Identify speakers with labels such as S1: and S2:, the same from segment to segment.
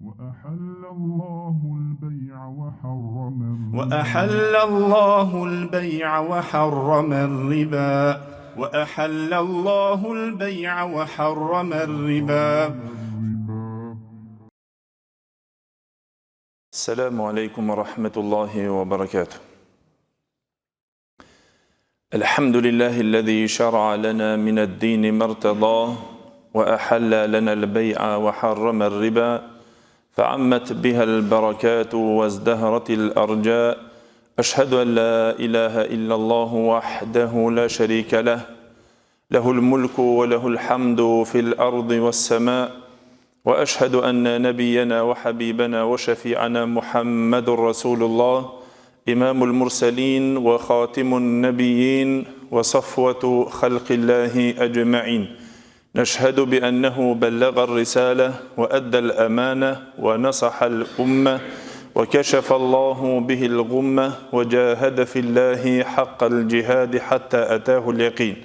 S1: وأحل الله البيع وحرم الربا وأحل الله البيع وحرم الربا. السلام عليكم ورحمة الله وبركاته. الحمد لله الذي شرع لنا من الدين ما ارتضاه وأحل لنا البيع وحرم الربا فعمت بها البركات وازدهرت الأرجاء. أشهد أن لا إله إلا الله وحده لا شريك له له الملك وله الحمد في الأرض والسماء. وأشهد أن نبينا وحبيبنا وشفيعنا محمد رسول الله إمام المرسلين وخاتم النبيين وصفوة خلق الله أجمعين. نشهد بأنه بلغ الرسالة وأدى الأمانة ونصح الأمة وكشف الله به الغمة وجاهد في الله حق الجهاد حتى أتاه اليقين.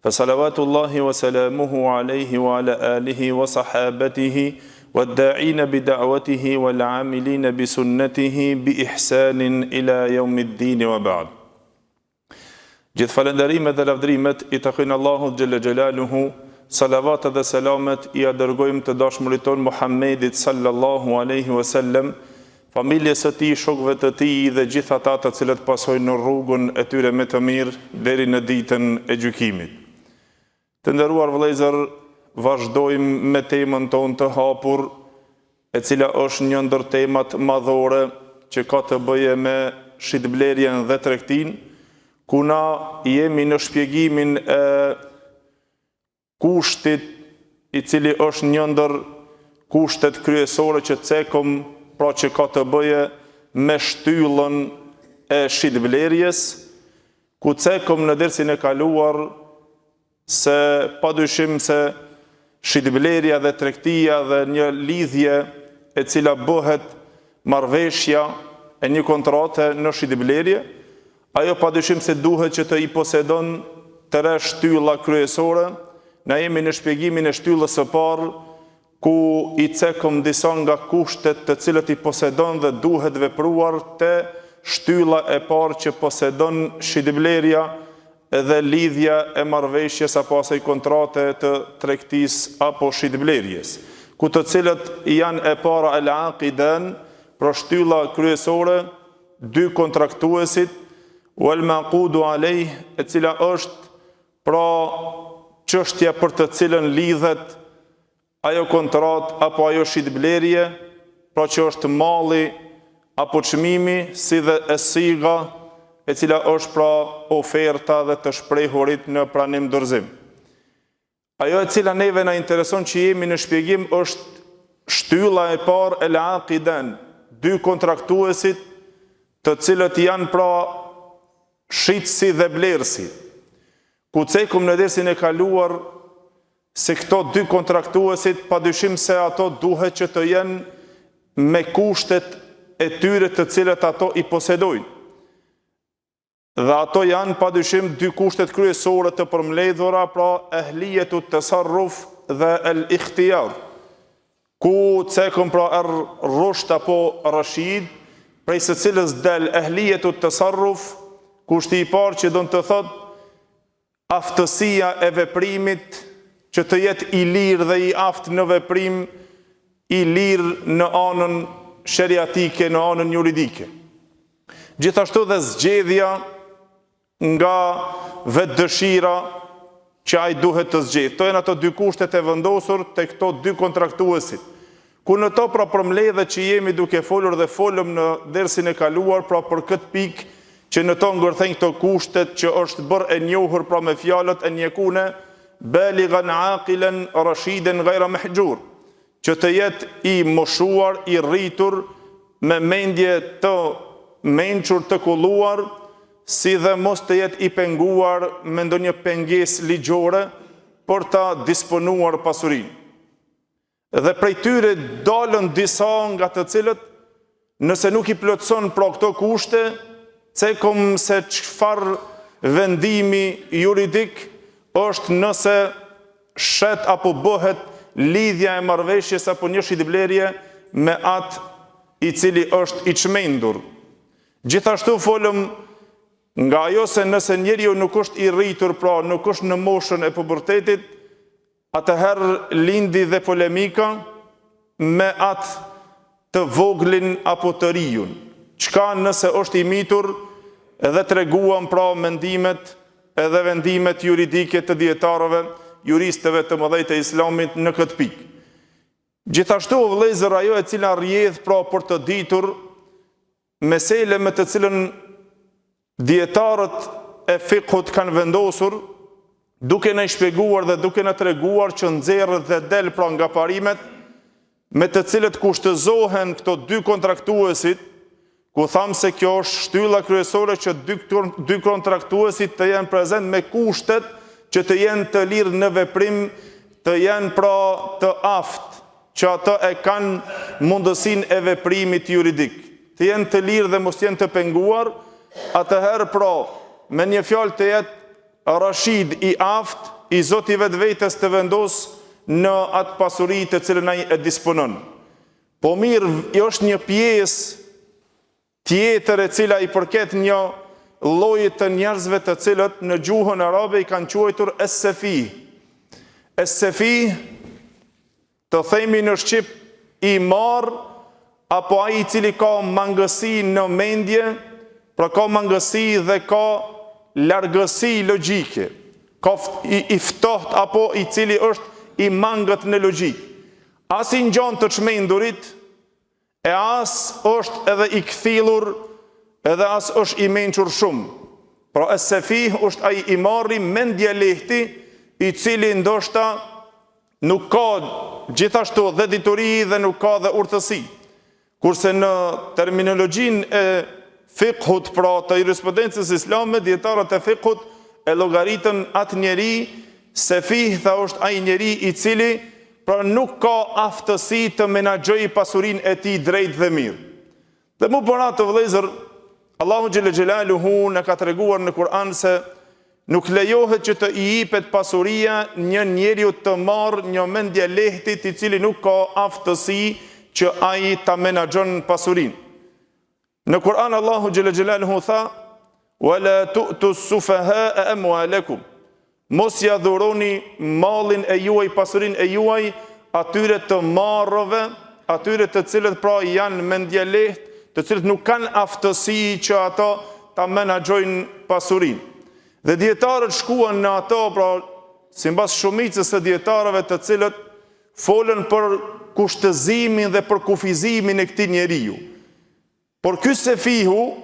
S1: فصلوات الله وسلامه عليه وعلى آله وصحابته والداعين بدعوته والعاملين بسنته بإحسان إلى يوم الدين وبعد. Gjithë falënderimet dhe lavdrimet I takojnë Allahut xhalla xhelaluhu. Salavat dhe selamet I adërgojmë të dashmurit ton Muhammedit sallallahu alaihi wasallam, familjes së tij, shokëve të tij dhe gjithë ata të cilët pasojnë në rrugën e tyre me të mirë deri në ditën e gjykimit. Të nderuar vëllezër, vazhdojmë me temën tonë të hapur, e cila është një ndër temat madhore që ka të bëje me shitblerjen dhe tregtinë, ku na jemi në shpjegimin e kushtit I cili është një ndër kushtet kryesore që cekëm, pra që ka të bëje me shtyllën e shitblerjes, ku cekëm në dersin e kaluar se padyshim se shitblerja dhe tregtia dhe një lidhje e cila bëhet marrëveshja e një kontrate në shitblerje, ajo padyshim se duhet që të I posedon tre shtylla kryesore. Na jemi në shpjegimin e shtyllës së parë, ku I cekëm disa nga kushtet të cilët I posedon dhe duhet vepruar te shtylla e parë që posedon shitblerja dhe lidhja e marrëveshjes apo asaj kontrate të tregtisë apo shitblerjes, ku të cilët janë e para al-aqidan, pra shtylla kryesore, dy kontraktuesit, wal maqudu alayh, e cila është pra çështja për të cilën lidhet ajo kontrat apo ajo shitblerje, pra që është malli apo çmimi, si dhe esiga, e cila është pra oferta dhe të shprehurit në pranim dorëzim. Ajo e cila neve na intereson që jemi në shpjegim është shtylla e parë el aqidan, dy kontraktuesit të cilët janë pra shitësi dhe blerësi. Ku cekëm në dersin e kaluar se këto dy kontraktuesit padyshim se ato duhet që të jenë me kushtet e tyre të cilët ato I posedojnë. Dhe ato janë padyshim dy kushtet kryesore të përmbledhura, pra ehliyetu tasarruf dhe el ikhtiyar. Ku cekëm pra rusht apo rashid, prej së cilës del ehliyetu tasarruf, kushti I parë që do të thotë aftësia e veprimit, që të jetë I lirë dhe I aftë në veprim, I lirë në anën sheriatike, në anën juridike. Gjithashtu dhe zgjedhja nga vetë dëshira që ai duhet të zgjedhë. To janë ato dy kushtet e vendosur te këto dy kontraktuesit. Ku në to pra përmbledhet që jemi duke folur dhe folëm në dersin e kaluar pra për këtë pikë, që në to ngërthejnë këto kushtet që është bërë e njohur pra me fjalët e njekune, balighan aqilan rashiden ghayra mahjur, që të jetë I moshuar, I rritur, me mendje të mençur të kulluar, si dhe mos të jetë I penguar me ndonjë pengesë ligjore për ta disponuar pasurinë. Dhe prej tyre dalën disa nga të cilët, nëse nuk I plotëson pra këto kushte, cekëm se çfarë vendimi juridik është nëse shet apo bëhet lidhja e marrëveshjes apo një shitblerje me atë i cili është i çmendur. Gjithashtu folëm nga ajo se nëse njeriu nuk është i rritur, pra nuk është në moshën e pubertetit, atëherë lindi dhe polemika me atë të voglin apo të rijun. Çka nëse është i mitur, edhe treguam pra mendimet edhe vendimet juridike të dietarëve, juristëve të mëdhej të Islamit në këtë pikë. Gjithashtu vëllezër, ajo e cila rrjedh pra për të ditur mesele me të cilën dietarët e fiqhut kanë vendosur, duke në shpjeguar dhe duke në treguar që nxerrët dhe del pra nga parimet me të cilët kushtëzohen këto dy kontraktuesit, ku thamë se kjo është shtylla kryesore që dy kontraktuesit të jenë prezent me kushtet që të jenë të lirë në veprim, të jenë pra të aftë, që ato e kanë mundësinë e veprimit juridik, të jenë të lirë dhe mos jenë të penguar, atëherë pra me një fjalë të jetë rashid i aftë, i zoti vetvetes të vendos në atë pasuri të cilën ai e disponon. Po mirë, është një pjesë tjetër e cila i përket një lloji të njerëzve të cilët në gjuhën arabe i kanë quajtur es-sefih. Es-sefih, të themi në shqip, i marr apo ai i cili ka mangësi në mendje, pra ka mangësi dhe ka largësi logjike, ka i ftoht apo i cili është i mangët në logjik. As i ngjan të çmendurit, e as është edhe i kthillur, edhe as është i mençur shumë. Pra es-sefih është ai i marri mendje lehti, i cili ndoshta nuk ka gjithashtu dhe dituri dhe nuk ka dhe urtësi. Kurse në terminologjinë e fiqhut, pra të jurisprudencës islame, dietarët e fiqhut e llogaritën atë njeri, sefih tha është ai njeri i cili pra nuk ka aftësi të menaxhojë pasurinë e tij drejt dhe mirë. Dhe mu për atë vëllezër, Allahu xhelle xhelaluhu na ka treguar në Kur'an se nuk lejohet që të i jepet pasuria një njeriu të marrë një mendje lehtit i cili nuk ka aftësi që ai ta menaxhon pasurinë. Në Kur'an Allahu xhelle xhelaluhu tha: "Wala tu'tu as-sufaha'a amwalakum." Mos ja dhuroni mallin e juaj, pasurinë e juaj atyre të marrëve, atyre të cilët pra janë mendje lehtë, të cilët nuk kanë aftësi që ato ta menaxhojnë pasurinë. Dhe dietarët shkuan në ato, pra sipas shumicës së dietarëve të cilët folën për kushtëzimin dhe për kufizimin e këtij njeriu. Por ky sefihu,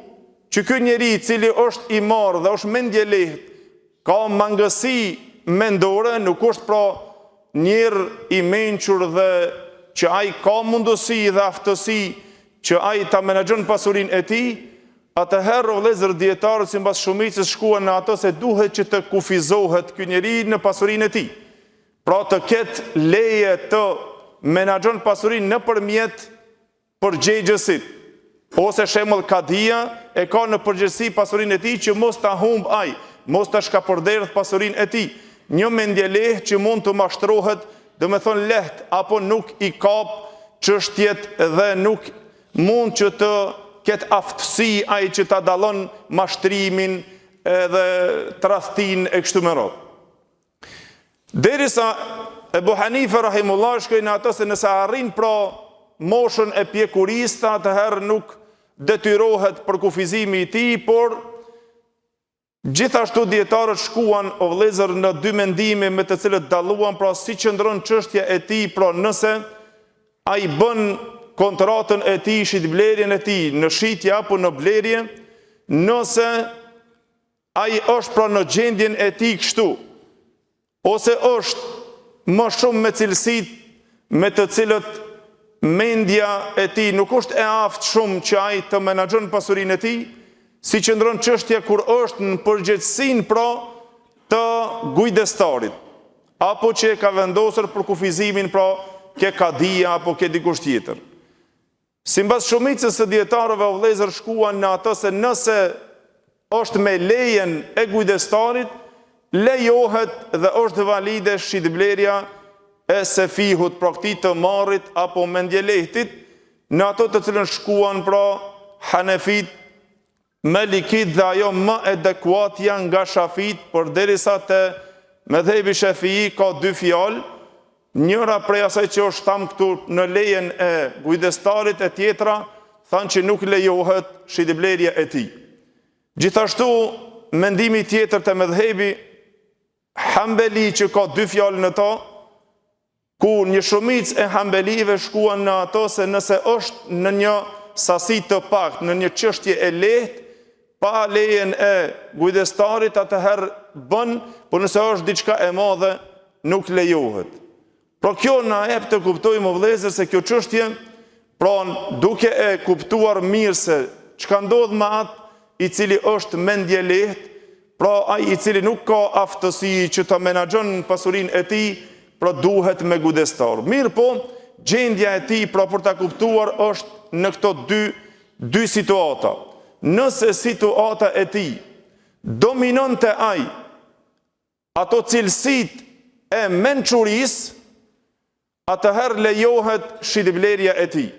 S1: që ky njeri i cili është i marrë dhe është mendje lehtë, ka mangësi mendore, nuk është pra njerë i mençur dhe që ai ka mundësi dhe aftësi që ai ta menaxhon pasurinë e tij, atëherë vëllezër dietarët sipas shumicës shkuan në ato se duhet që të kufizohet ky njeri në pasurinë e tij. Pra të ketë leje të menaxhon pasurinë nëpërmjet përgjegjësit, ose shembull kadia e ka në përgjegjësi pasurinë e tij që mos ta humb ai, mos ta shkapërderdh pasurinë e tij. Një mendje lehtë që mund të mashtrohet, do me thonë lehtë, apo nuk i kap çështjet dhe nuk mund që të ketë aftësi ai që ta dallon mashtrimin edhe tradhtin e kështu me radhë. Derisa Ebu Hanife rahimullah shkoi në ato se nëse arrin pra moshën e pjekurisë, atëherë nuk detyrohet për kufizimi i tij, por gjithashtu dietarët shkuan o vëllezër në dy mendime me të cilët dalluan pra si qëndron çështja e tij, pra nëse ai bën kontratën e tij, shitblerjen e tij në shitje apo në blerje, nëse ai është pra në gjendjen e tij kështu, ose është më shumë me cilësitë me të cilët mendja e tij nuk është e aftë shumë që ai të menaxhon pasurinë e tij, si qëndron çështja kur është në përgjegjësinë pra të gujdestarit, apo që e ka vendosur për kufizimin pra ke kadia apo ke dikush tjetër. Sipas shumicës së dietarëve o vëllezër shkuan në ato se nëse është me lejen e gujdestarit, lejohet dhe është valide shitblerja e sefihut, pra këtij të marrit apo mendjelehtit, në ato të cilën shkuan pra Hanefit, Malikit dhe ajo më adekuat janë nga Shafit, por derisa te medhebi Shafii ka dy fjalë, njëra prej asaj që është tham këtu në lejen e kujdestarit, e tjetra thanë që nuk lejohet shitblerja e tij. Gjithashtu mendimi tjetër të medhebi Hambeli që ka dy fjalë në to, ku një shumicë e Hambelive shkuan në ato se nëse është në një sasi të pakët, në një çështje e lehtë, pa lejen e kujdestarit, atëherë bën, por nëse është diçka e madhe, nuk lejohet. Pra kjo na jep të kuptojmë o vëllezër se kjo çështje, pra duke e kuptuar mirë se çka ndodh me atë i cili është mendje lehtë, pra ai i cili nuk ka aftësi që të menaxhon pasurinë e tij, pra duhet me kujdestar. Mirë po, gjendja e tij pra për ta kuptuar është në këto dy situata. Nëse situata e tij dominon të ai ato cilësit e mençurisë, atëherë lejohet shitblerja e tij.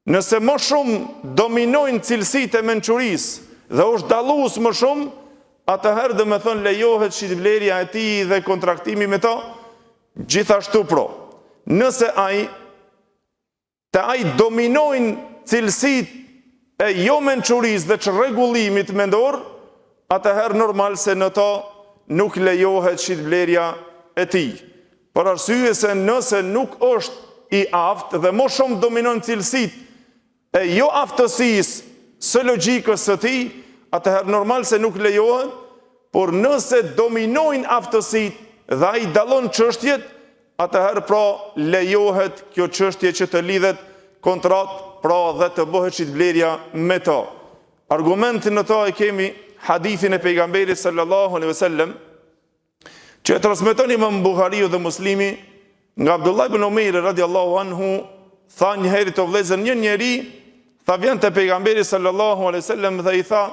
S1: Nëse më shumë dominojnë cilësitë e mençurisë dhe është dallues më shumë, atëherë dhe me thënë lejohet shitblerja e tij dhe kontraktimi me ta. Gjithashtu pro, nëse të ai dominojnë cilësitë e jo mençurisë dhe çrregullimit mendor, atëherë normal se në to nuk lejohet shitblerja e tij. Për arsye se nëse nuk është i aftë dhe më shumë dominon cilësitë e jo aftësisë së logjikës së tij, atëherë normal se nuk lejohet, por nëse dominojnë aftësitë dhe ai dallon çështjet, atëherë pra lejohet kjo çështje që të lidhet kontratë, pra dhe të bëhet shitblerja me ta. Argumentin në ta e kemi hadithin e pejgamberit sallallahu alaihi wasallam, që e transmeton Imam Buhariu dhe Muslimi nga Abdullah ibn Umair radiallahu anhu, tha një herë të vëllezër, një njeri tha vjen te pejgamberi sallallahu alaihi wasallam dhe i tha: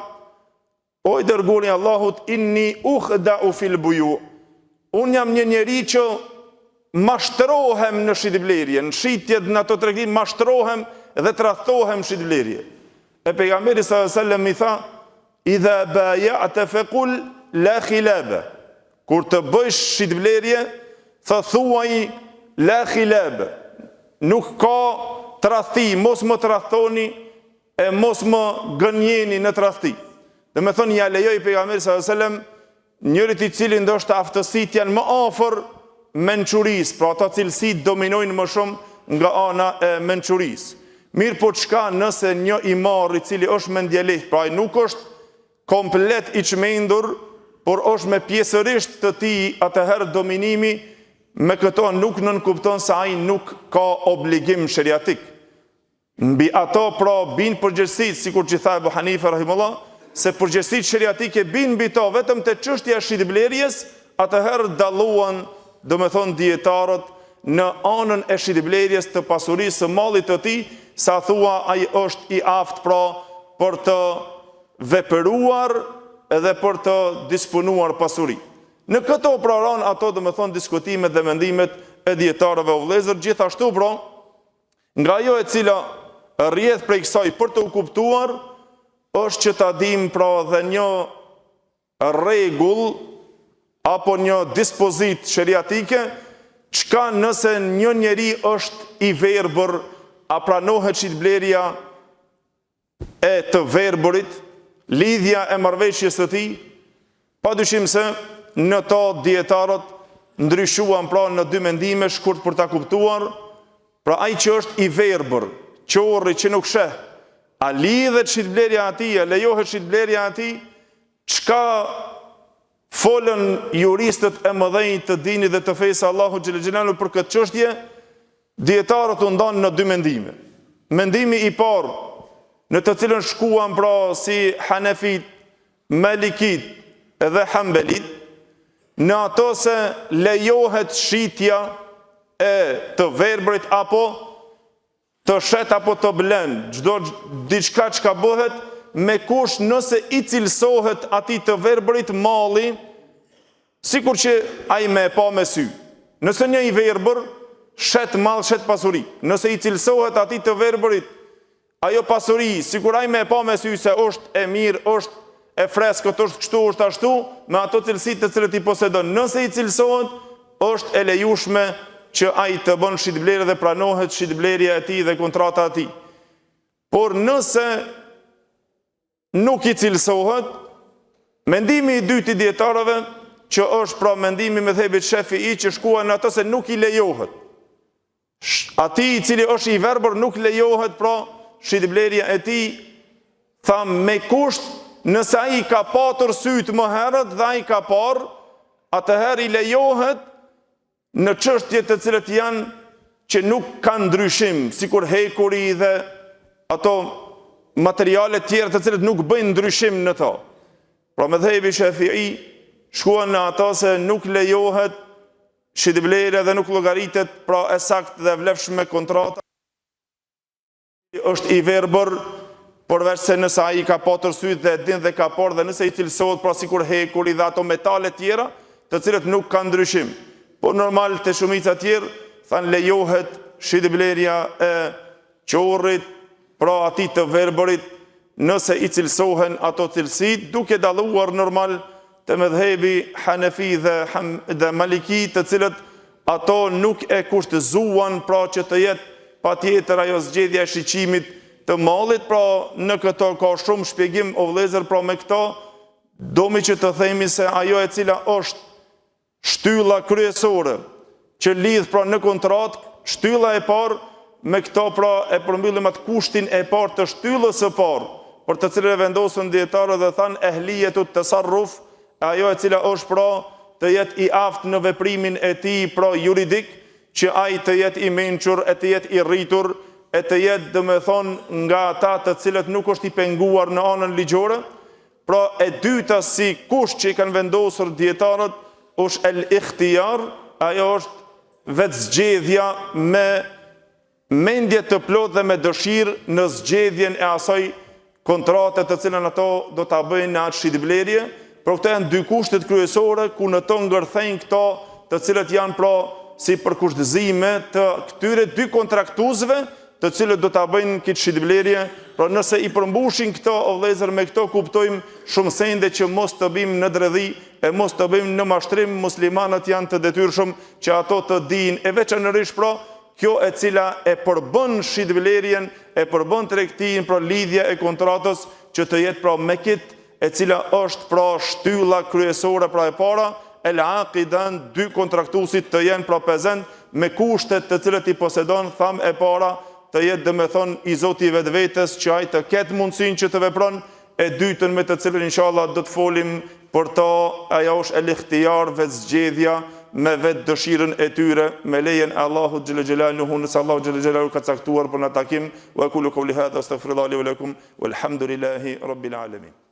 S1: o i dërguari i Allahut, inni ukhda'u fil buyu. Unë jam një njeri që mashtrohem në shitblerje, në shitjet në ato tregtim mashtrohem dhe tradhtohem shitblerje. E pejgamberi sallallahu alaihi wasallam i tha: idha bay'ata faqul la khilaba. Kur të bësh shitblerje, thuaj la khilaba. Nuk ka tradhti, mos më tradhtoni e mos më gënjeni në tradhti. Dhe me thonë ja lejoj pejgamberi sallallahu alaihi wasallam njërit i cili ndoshta aftësitë janë më afër mençurisë, pra ata cilësitë dominojnë më shumë nga ana e mençurisë. Mirë po çka nëse një i marr i cili është mendje lehtë, pra ai nuk është komplet i çmendur, por është me pjesërisht të tij, atëherë dominimi me këto nuk nënkupton se ai nuk ka obligim sheriatik. Mbi ato pra bin përgjegjësitë, sikur që tha Abu Hanifa rahimullah, se përgjegjësitë sheriatike bin mbi to vetëm te çështja e shitblerjes, atëherë dalluan, domethënë dietarët, në anën e shitblerjes të pasurisë së mallit të tij, sa thua ai është i aftë pra për të vepruar edhe për të disponuar pasuri. Në këto praron ato domethënë diskutimet dhe mendimet e dietarëve o vëllezër. Gjithashtu pra, nga ajo e cila rrjedh prej kësaj për të u kuptuar, është që ta dim pra dhe një rregull apo një dispozit sheriatike, çka nëse një njeri është i verbër, a pranohet shitblerja e të verburit, lidhja e marrëveshjes së tij? Padyshim se në to dietarët ndryshuan pra në dy mendime shkurt për ta kuptuar. Pra ai që është i verbër, qorri që nuk sheh, a lidhet shitblerja atij, a lejohet shitblerja atij? Çka folën juristët e mëdhenj të dinit dhe të fesë Allahu xhelel xhelalu për këtë çështje? Dietarët u ndanë në dy mendime. Mendimi i parë, në të cilën shkuan pra si Hanefit, Malikit dhe Hambelit, në ato se lejohet shitja e të verbrit apo të shet apo të blen, çdo diçka çka bëhet me kush nëse i cilësohet atij të verbrit malli, sikur që ai me pa me sy. Nëse një i verbër shet mall, shet pasuri. Nëse i cilësohet atij të verbërit ajo pasuri, sikur ai më e pa me sy se është e mirë, është e freskët, është kështu, është ashtu, me ato cilësitë të cilët i posedon. Nëse i cilësohet, është e lejushme që ai të bën shitblerje dhe pranohet shitblerja e tij dhe kontrata e tij. Por nëse nuk i cilësohet, mendimi i dytë i dietarëve, që është pra mendimi i mëdhëbit Shafi'i, që shkuan në atë se nuk i lejohet. Atij i cili është i verbër nuk lejohet pra shitblerja e tij, tha me kusht nëse ai ka patur syt më herët dhe ai ka parë, atëherë i lejohet në çështje të cilat janë që nuk kanë ndryshim, sikur hekuri dhe ato materiale tjera të cilat nuk bëjnë ndryshim në to. Pra mëdhëbi Shafi'i shkuan në ato se nuk lejohet shitblerja dhe nuk llogaritet pra e saktë dhe vlefshme kontrata. Është i verbër, përveç se nëse ai ka patur syt dhe din dhe ka parë dhe nëse i cilësohet pra sikur hekuri dhe ato metale tjera, të cilët nuk kanë ndryshim. Po normal të shumica tjerë thanë lejohet shitblerja e qorrit, pra atij të verbërit, nëse i cilësohen ato cilësit, duke dalluar normal të mëdhëbi Hanefi dhe Maliki, të cilët ato nuk e kushtëzuan pra që të jetë patjetër ajo zgjedhja e shiqimit të mallit, pra në këto ka shumë shpjegim o vëllezër, pra me këto domi që të themi se ajo e cila është shtylla kryesore që lidh pra në kontratë, shtylla e parë, me këto pra e përmbyllim atë kushtin e parë të shtyllës së parë, për të cilën e vendosën dietarët dhe thanë ehliyetu tasarruf, ajo e cila është pra të jetë i aftë në veprimin e tij pra juridik, që ai të jetë i mençur, e të jetë i rritur, e të jetë domethënë nga ata të cilët nuk është i penguar në anën ligjore. Pra e dyta si kusht që i kanë vendosur dietarët është el-ikhtiyar, ajo është vetë zgjedhja me mendje të plot dhe me dëshirë në zgjedhjen e asaj kontrate të cilën ato do ta bëjnë në atë shitblerje. Por këto janë dy kushtet kryesore ku në to ngërthejnë këto të cilët janë pra si përkushtëzime të këtyre dy kontraktuesve të cilët do ta bëjnë këtë shitblerje. Pra nëse i përmbushin këto o vëllezër, me këto kuptojmë shumë sende që mos të bim në dredhi e mos të bim në mashtrim. Muslimanët janë të detyrshëm që ato të dinë, e veçanërisht pra kjo e cila e përbën shitblerjen, e përbën tregtin pra lidhja e kontratës, që të jetë pra me këtë e cila është pra shtylla kryesore pra e para, el aqidan, dy kontraktuesit të jenë pra prezant me kushtet të cilët i posedon, tham e para, të jetë domethënë i Zoti i vetvetes, që ai të ketë mundësinë që të vepron, e dytën me të cilën inshallah do të folim për to, ajo është el-ikhtiyar, vetë zgjedhja me vetë dëshirën e tyre, me lejen e Allahut xhel xhelaluhu, nëse Allahu xhel xhelaluhu ka caktuar për në takim. Wa aqulu qawli hadha astaghfirullahi li wa lakum walhamdulillahi rabbil alamin.